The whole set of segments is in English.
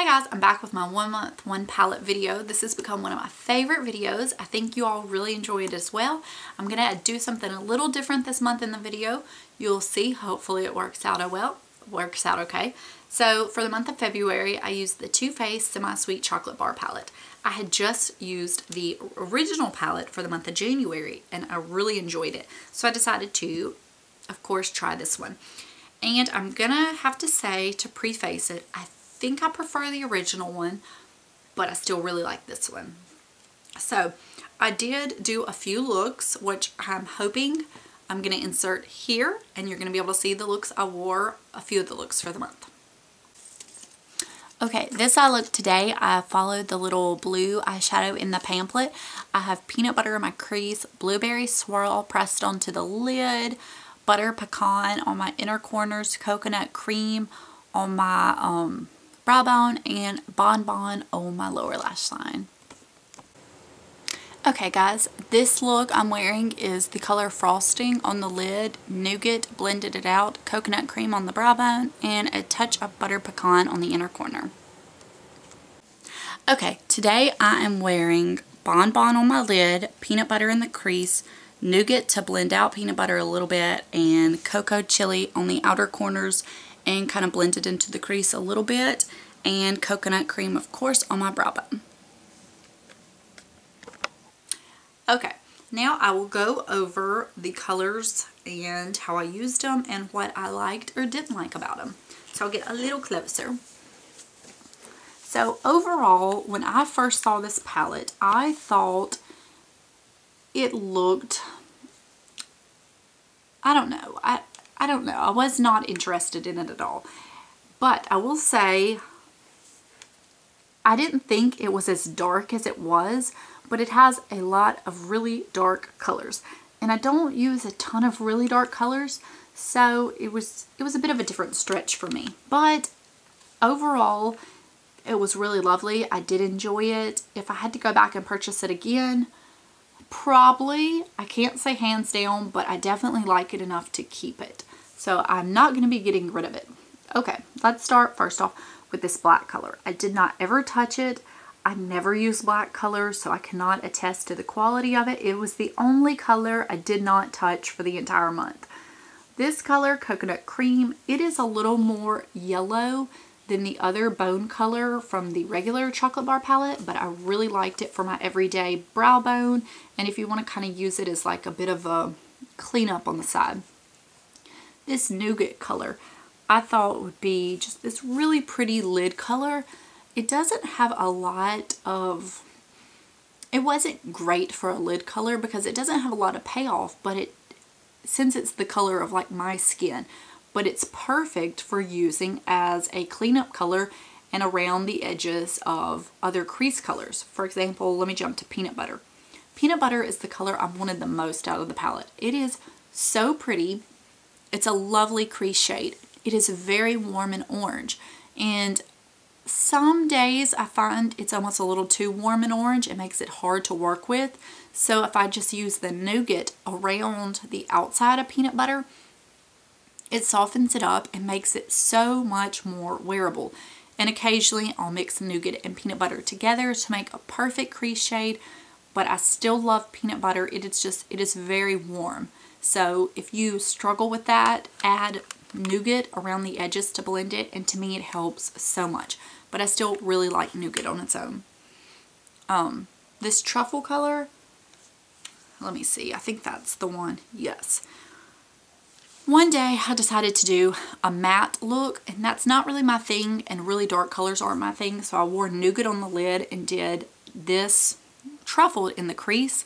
Hey guys, I'm back with my 1 month, 1 palette video. This has become one of my favorite videos. I think you all really enjoy it as well. I'm gonna do something a little different this month in the video. You'll see, hopefully it works out okay. So for the month of February, I used the Too Faced Semi-Sweet Chocolate Bar Palette. I had just used the original palette for the month of January and I really enjoyed it. So I decided to, of course, try this one. And I'm gonna have to say, to preface it, I think I prefer the original one, but I still really like this one. So I did do a few looks, which I'm hoping I'm going to insert here, and you're going to be able to see the looks I wore, a few of the looks for the month. Okay, this eye look today, I followed the little blue eyeshadow in the pamphlet. I have peanut butter in my crease, blueberry swirl pressed onto the lid, butter pecan on my inner corners, coconut cream on my brow bone, and bonbon on my lower lash line. Okay guys, this look I'm wearing is the color Frosting on the lid, nougat blended it out, coconut cream on the brow bone, and a touch of butter pecan on the inner corner. Okay, today I am wearing bonbon on my lid, peanut butter in the crease, nougat to blend out peanut butter a little bit, and cocoa chili on the outer corners and kind of blend it into the crease a little bit, and coconut cream, of course, on my brow bone. Okay, now I will go over the colors and how I used them and what I liked or didn't like about them. So I'll get a little closer. So overall, when I first saw this palette, I thought it looked, I don't know. I don't know. I was not interested in it at all. But I will say, I didn't think it was as dark as it was, but it has a lot of really dark colors. And I don't use a ton of really dark colors, so it was a bit of a different stretch for me. But overall, it was really lovely. I did enjoy it. If I had to go back and purchase it again, probably, I can't say hands down, but I definitely like it enough to keep it. So I'm not going to be getting rid of it. Okay, let's start first off with this black color. I did not ever touch it. I never use black color, so I cannot attest to the quality of it. It was the only color I did not touch for the entire month. This color, Coconut Cream, it is a little more yellow than the other bone color from the regular chocolate bar palette, but I really liked it for my everyday brow bone, and if you want to kind of use it as like a bit of a cleanup on the side. This nougat color I thought would be just this really pretty lid color. It doesn't have a lot of, it wasn't great for a lid color because it doesn't have a lot of payoff, but since it's the color of like my skin, but it's perfect for using as a cleanup color and around the edges of other crease colors. For example, let me jump to peanut butter. Peanut butter is the color I wanted the most out of the palette. It is so pretty. It's a lovely crease shade. It is very warm and orange, and some days I find it's almost a little too warm and orange. It makes it hard to work with. So if I just use the nougat around the outside of peanut butter, it softens it up and makes it so much more wearable. And occasionally I'll mix nougat and peanut butter together to make a perfect crease shade, but I still love peanut butter. It is very warm. So if you struggle with that, add nougat around the edges to blend it, and to me it helps so much. But I still really like nougat on its own. This truffle color, let me see, I think that's the one. Yes. One day I decided to do a matte look, and that's not really my thing, and really dark colors aren't my thing, so I wore nougat on the lid and did this truffle in the crease.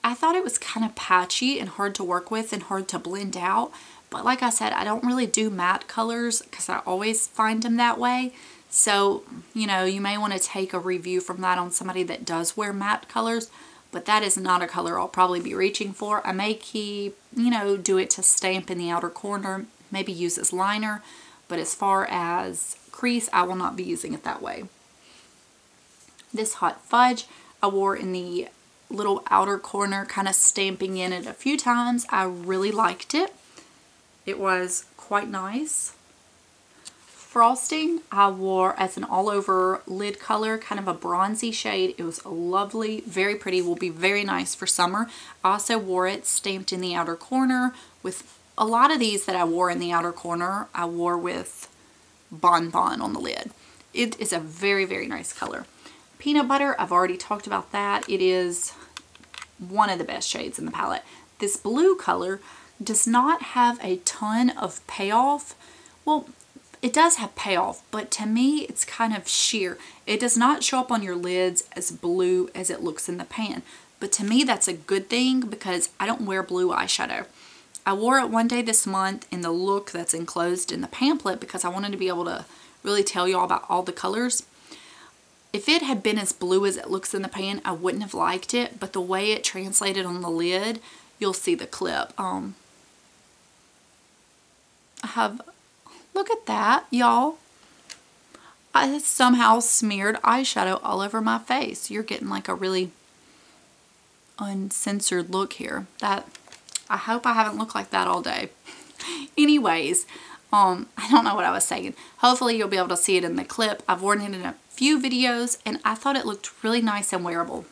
I thought it was kind of patchy and hard to work with and hard to blend out, but like I said, I don't really do matte colors because I always find them that way. So, you know, you may want to take a review from that on somebody that does wear matte colors, but that is not a color I'll probably be reaching for. I may keep, you know, do it to stamp in the outer corner, maybe use as liner, but as far as crease, I will not be using it that way. This Hot Fudge I wore in the little outer corner, kind of stamping in it a few times. I really liked it. It was quite nice. frosting I wore as an all over lid color, kind of a bronzy shade. It was lovely, very pretty, will be very nice for summer. I also wore it stamped in the outer corner with a lot of these that I wore in the outer corner, I wore with Bonbon on the lid. It is a very, very nice color. Peanut butter, I've already talked about that. It is one of the best shades in the palette. This blue color does not have a ton of payoff. Well, it does have payoff, but to me it's kind of sheer. It does not show up on your lids as blue as it looks in the pan. But to me that's a good thing because I don't wear blue eyeshadow. I wore it one day this month in the look that's enclosed in the pamphlet because I wanted to be able to really tell y'all about all the colors. If it had been as blue as it looks in the pan, I wouldn't have liked it, but the way it translated on the lid, you'll see the clip. I have, look at that, y'all. I somehow smeared eyeshadow all over my face. You're getting like a really uncensored look here. That, I hope I haven't looked like that all day. Anyways, I don't know what I was saying. Hopefully you'll be able to see it in the clip. I've worn it in a few videos and I thought it looked really nice and wearable.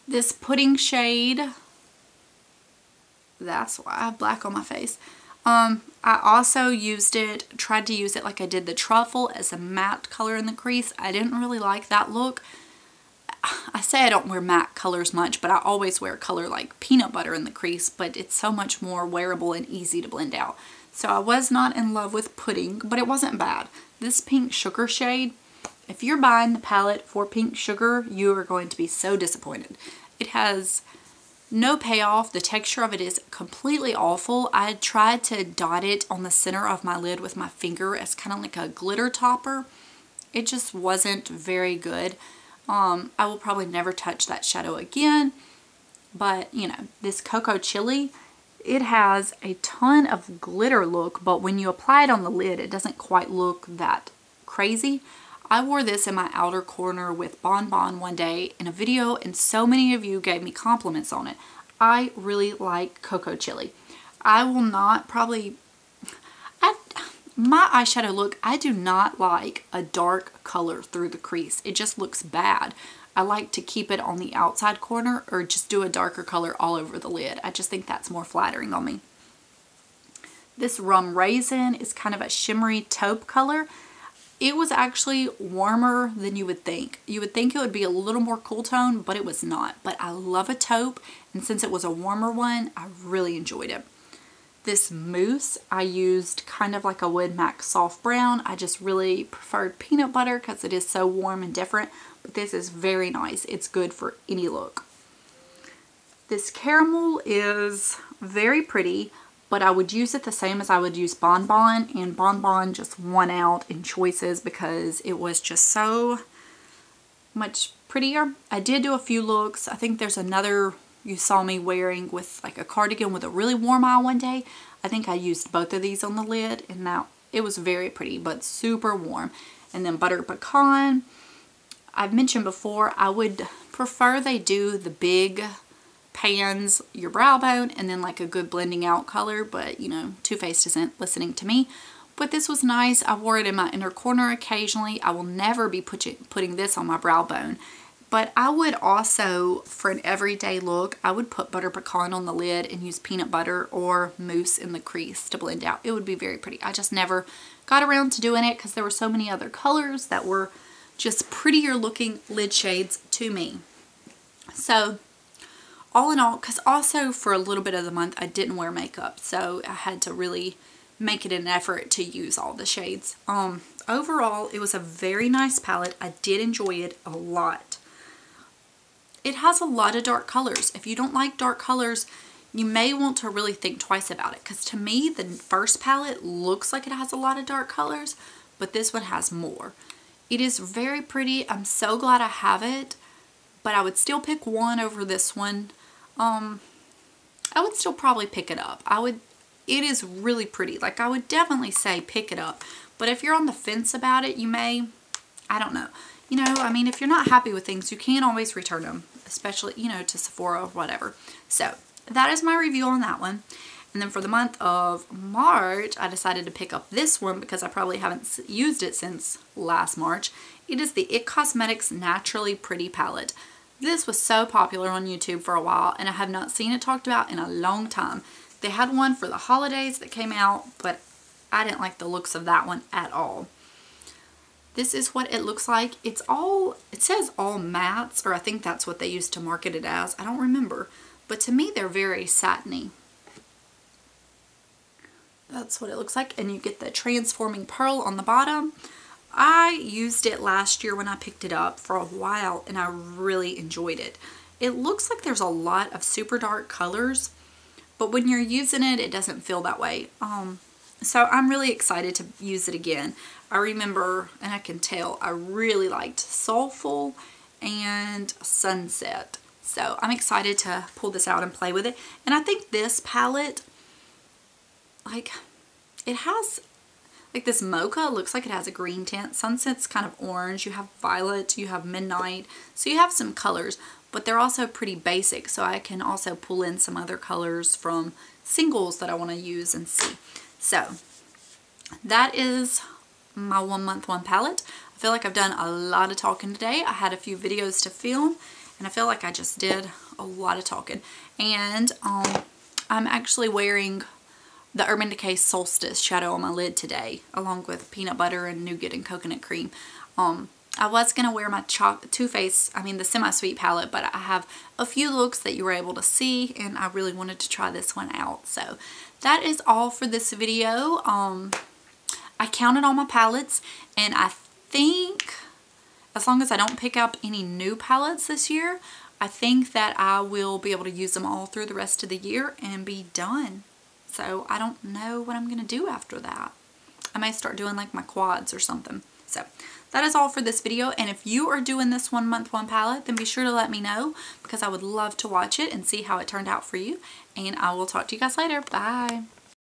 This pudding shade, that's why I have black on my face. I also used it, tried to use it like I did the truffle as a matte color in the crease. I didn't really like that look. I say I don't wear matte colors much, but I always wear color like peanut butter in the crease, but it's so much more wearable and easy to blend out. So I was not in love with pudding, but it wasn't bad. This pink sugar shade, if you're buying the palette for pink sugar, you are going to be so disappointed. It has no payoff. The texture of it is completely awful. I tried to dot it on the center of my lid with my finger as kind of like a glitter topper. It just wasn't very good. I will probably never touch that shadow again. But, you know, this Cocoa Chili, it has a ton of glitter look, but when you apply it on the lid, it doesn't quite look that crazy. I wore this in my outer corner with Bonbon one day in a video, and so many of you gave me compliments on it. I really like Cocoa Chili. I will not probably... my eyeshadow look, I do not like a dark color through the crease. It just looks bad. I like to keep it on the outside corner or just do a darker color all over the lid. I just think that's more flattering on me. This Rum Raisin is kind of a shimmery taupe color. It was actually warmer than you would think. You would think it would be a little more cool tone, but it was not. But I love a taupe, and since it was a warmer one, I really enjoyed it. This mousse, I used kind of like a Wood Mac Soft Brown. I just really preferred peanut butter because it is so warm and different. But this is very nice. It's good for any look. This caramel is very pretty, but I would use it the same as I would use Bonbon. And Bonbon just won out in choices because it was just so much prettier. I did do a few looks. I think there's another you saw me wearing with like a cardigan with a really warm eye one day. I think I used both of these on the lid, and now it was very pretty but super warm. And then Butter Pecan, I've mentioned before, I would prefer they do the big pans, your brow bone, and then like a good blending out color, but you know, Too Faced isn't listening to me. But this was nice. I wore it in my inner corner occasionally. I will never be putting this on my brow bone. But I would also, for an everyday look, I would put Butter Pecan on the lid and use peanut butter or mousse in the crease to blend out. It would be very pretty. I just never got around to doing it because there were so many other colors that were just prettier looking lid shades to me. So all in all, because also for a little bit of the month I didn't wear makeup, so I had to really make it an effort to use all the shades. Overall, it was a very nice palette. I did enjoy it a lot. It has a lot of dark colors. If you don't like dark colors, you may want to really think twice about it, because to me the first palette looks like it has a lot of dark colors, but this one has more. It is very pretty. I'm so glad I have it, but I would still pick one over this one. I would still probably pick it up. It is really pretty. Like, I would definitely say pick it up, but if you're on the fence about it, you may, I don't know. You know, I mean, if you're not happy with things, you can always return them, especially, you know, to Sephora or whatever. So that is my review on that one. And then for the month of March, I decided to pick up this one because I probably haven't used it since last March. It is the IT Cosmetics Naturally Pretty palette. This was so popular on YouTube for a while, and I have not seen it talked about in a long time. They had one for the holidays that came out, but I didn't like the looks of that one at all. This is what it looks like. It says all mattes, or I think that's what they used to market it as. I don't remember. But to me, they're very satiny. That's what it looks like. And you get the transforming pearl on the bottom. I used it last year when I picked it up for a while, and I really enjoyed it. It looks like there's a lot of super dark colors, but when you're using it, it doesn't feel that way. So I'm really excited to use it again. I remember, and I can tell, I really liked Soulful and Sunset. So I'm excited to pull this out and play with it. And I think this palette, like, it has, like this mocha, looks like it has a green tint. Sunset's kind of orange. You have violet, you have midnight. So you have some colors, but they're also pretty basic. So I can also pull in some other colors from singles that I want to use and see. So that is my 1 month 1 palette. I feel like I've done a lot of talking today. I had a few videos to film, and I feel like I just did a lot of talking. And I'm actually wearing the Urban Decay Solstice shadow on my lid today, along with peanut butter and nougat and coconut cream. I was going to wear my Too Faced, the Semi-Sweet palette, but I have a few looks that you were able to see, and I really wanted to try this one out. So that is all for this video. I counted all my palettes, and I think as long as I don't pick up any new palettes this year, I think that I will be able to use them all through the rest of the year and be done. So I don't know what I'm going to do after that. I may start doing like my quads or something. So that is all for this video, and if you are doing this 1 month 1 palette, then be sure to let me know, because I would love to watch it and see how it turned out for you. And I will talk to you guys later. Bye.